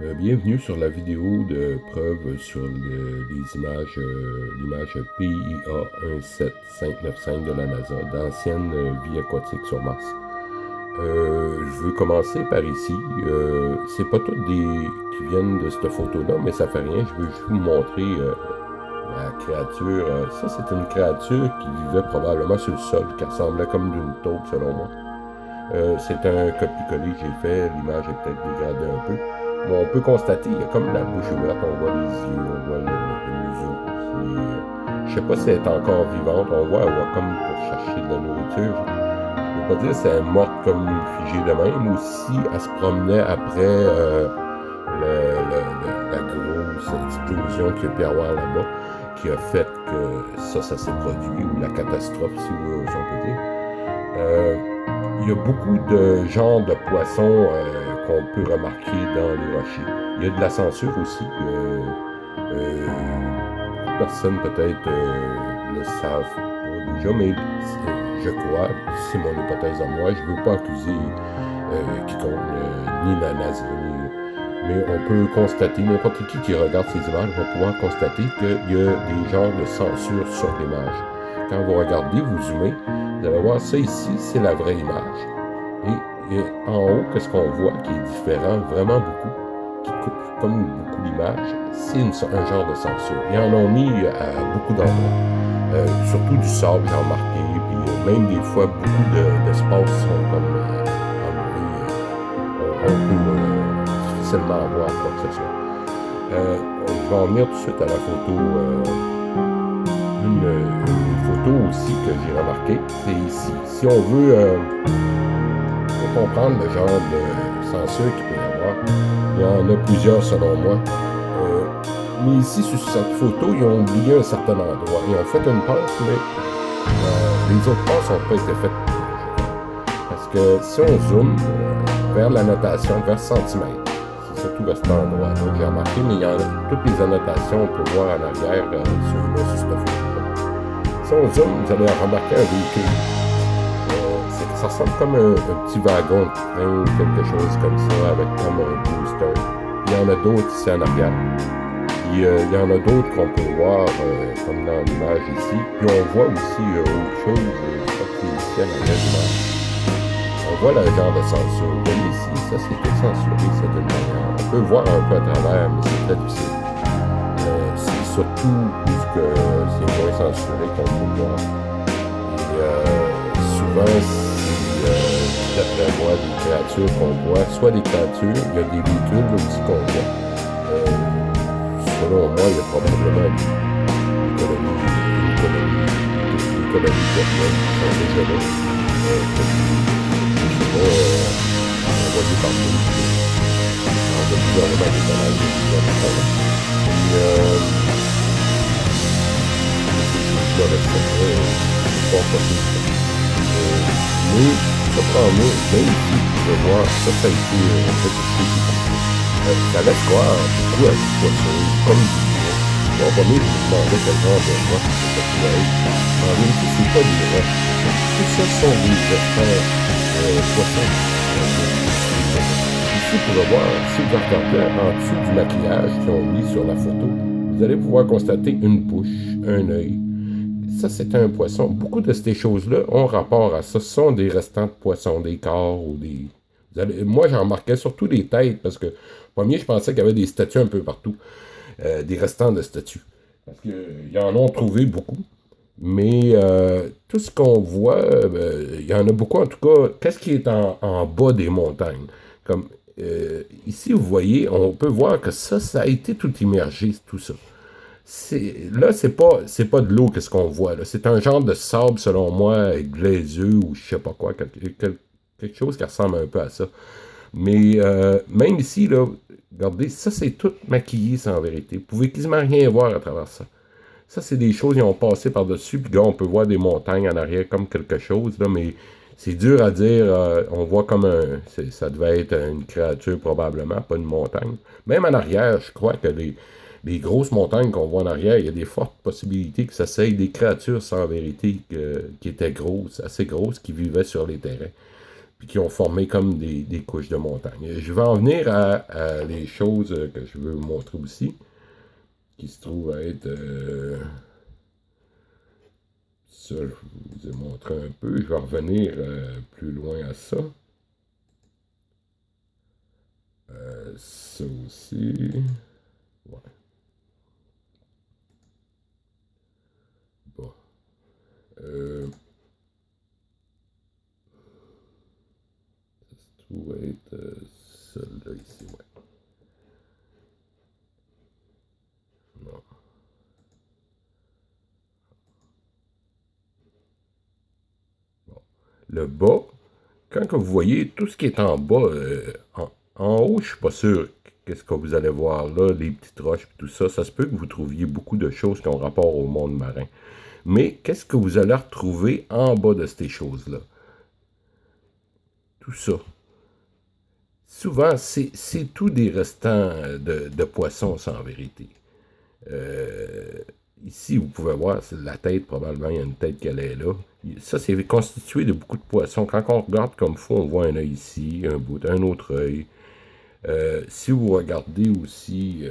Bienvenue sur la vidéo de preuve sur les images, l'image PIA 17595 de la NASA, d'ancienne vie aquatique sur Mars. Je veux commencer par ici. C'est pas toutes des qui viennent de cette photo-là, mais ça fait rien. Je veux juste vous montrer la créature. Ça, c'est une créature qui vivait probablement sur le sol, qui ressemblait comme d'une taupe selon moi. C'est un copier-coller que j'ai fait. L'image est peut-être dégradée un peu. Mais on peut constater, il y a comme la bouche ouverte, on voit les yeux, on voit le museau. Je sais pas si elle est encore vivante, on voit, elle va comme pour chercher de la nourriture. Je peux pas dire si elle est morte comme figée de même ou si elle se promenait après la grosse explosion qu'il y a pu avoir là-bas, qui a fait que ça s'est produit, ou la catastrophe, si on peut dire. Il y a beaucoup de genres de poissons qu'on peut remarquer dans les rochers. Il y a de la censure aussi. Personne peut-être le savent pas déjà, mais je crois, c'est mon hypothèse à moi, je ne veux pas accuser quiconque, ni la NASA, mais on peut constater, n'importe qui regarde ces images va pouvoir constater qu'il y a des genres de censure sur l'image. Quand vous regardez, vous zoomez, vous allez voir ça ici, c'est la vraie image. Et en haut, qu'est-ce qu'on voit qui est différent vraiment beaucoup, qui coupe comme beaucoup l'image, c'est un genre de censure. Ils en ont mis à beaucoup d'endroits. Surtout du sable, j'ai remarqué, puis même des fois, beaucoup d'espaces sont comme enlevés. On peut difficilement voir quoi que ce soit. Je vais en venir tout de suite à la photo. Une photo aussi que j'ai remarqué, c'est ici. Si on veut comprendre le genre de censure qu'il peut y avoir, il y en a plusieurs selon moi. Mais ici, sur cette photo, ils ont oublié un certain endroit. Ils ont fait une passe, mais les autres passes n'ont pas été faites. Parce que si on zoome vers l'annotation, vers centimètre, c'est surtout à cet endroit-là que j'ai remarqué, mais il y en a toutes les annotations, on peut voir en arrière sur cette photo-là. Si on zoome, vous allez remarquer un véhicule. Ça ressemble comme un petit wagon de train ou quelque chose comme ça, avec comme un booster. Puis il y en a d'autres ici en arrière. Puis il y en a d'autres qu'on peut voir, comme dans l'image ici. Puis on voit aussi autre chose, je crois que c'est ici à l'arrière de l'image. On voit le genre de censure. Vous voyez ici, ça c'est tout censuré, c'est d'une manière. On peut voir un peu à travers, mais c'est très difficile. C'est surtout puisque c'est moins censuré qu'on peut voir. Et souvent, d'après moi, des créatures qu'on voit, soit des créatures, il y a des véhicules aussi qu'on voit. Selon moi, il y a probablement une colonie terrienne qui sont déjà là. Je ne sais pas, envoyés partout. On a plusieurs moments des canaux, plusieurs moments. Puis, je reste c'est pas possible. Mais, ça prend moi, même si je vois ça a été fait ça laisse croire beaucoup à des poissons, comme du bois. Bon, en premier, je me demandais quel genre de roche ça pouvait être. En réalité, c'est pas des roches. Tout ça sont des espèces de poissons. Ici, pour le voir, si vous regardez en dessous du maquillage qu'ils ont mis sur la photo, vous allez pouvoir constater une bouche, un œil. Ça, c'est un poisson. Beaucoup de ces choses-là ont rapport à ça. Ce sont des restants de poissons, des corps ou des... Moi, j'en remarquais surtout des têtes, parce que, premier, je pensais qu'il y avait des statues un peu partout. Des restants de statues. Parce qu'ils en ont trouvé beaucoup. Mais tout ce qu'on voit, il y en a beaucoup en tout cas. Qu'est-ce qui est en bas des montagnes? Comme ici, vous voyez, on peut voir que ça a été tout immergé, tout ça. Là, c'est pas de l'eau, qu'est-ce qu'on voit. Là. C'est un genre de sable, selon moi, glaiseux ou je sais pas quoi, quelque chose qui ressemble un peu à ça. Mais même ici, là, regardez, ça, c'est tout maquillé, ça, en vérité. Vous pouvez quasiment rien voir à travers ça. Ça, c'est des choses qui ont passé par-dessus, puis là, on peut voir des montagnes en arrière comme quelque chose, là, mais c'est dur à dire. On voit comme ça devait être une créature, probablement, pas une montagne. Même en arrière, je crois que les grosses montagnes qu'on voit en arrière, il y a des fortes possibilités que ça soit des créatures, sans vérité, qui étaient grosses, assez grosses, qui vivaient sur les terrains. puis qui ont formé comme des couches de montagne. Je vais en venir à les choses que je veux vous montrer aussi, qui se trouvent à être... ça, je vous ai montré un peu. Je vais revenir plus loin à ça. Ça aussi. Ouais. Bon. Ça se trouve être celle-là ici, ouais. Non. Bon. Le bas, quand que vous voyez tout ce qui est en bas, en haut, je suis pas sûr qu'est-ce que vous allez voir là, les petites roches et tout ça. Ça se peut que vous trouviez beaucoup de choses qui ont rapport au monde marin. Mais qu'est-ce que vous allez retrouver en bas de ces choses-là? Tout ça. Souvent, c'est tout des restants de poissons, ça, en vérité. Ici, vous pouvez voir, c'est la tête, probablement, il y a une tête qu'elle est là. Ça, c'est constitué de beaucoup de poissons. Quand on regarde comme fou, on voit un œil ici, un bout, un autre œil. Si vous regardez aussi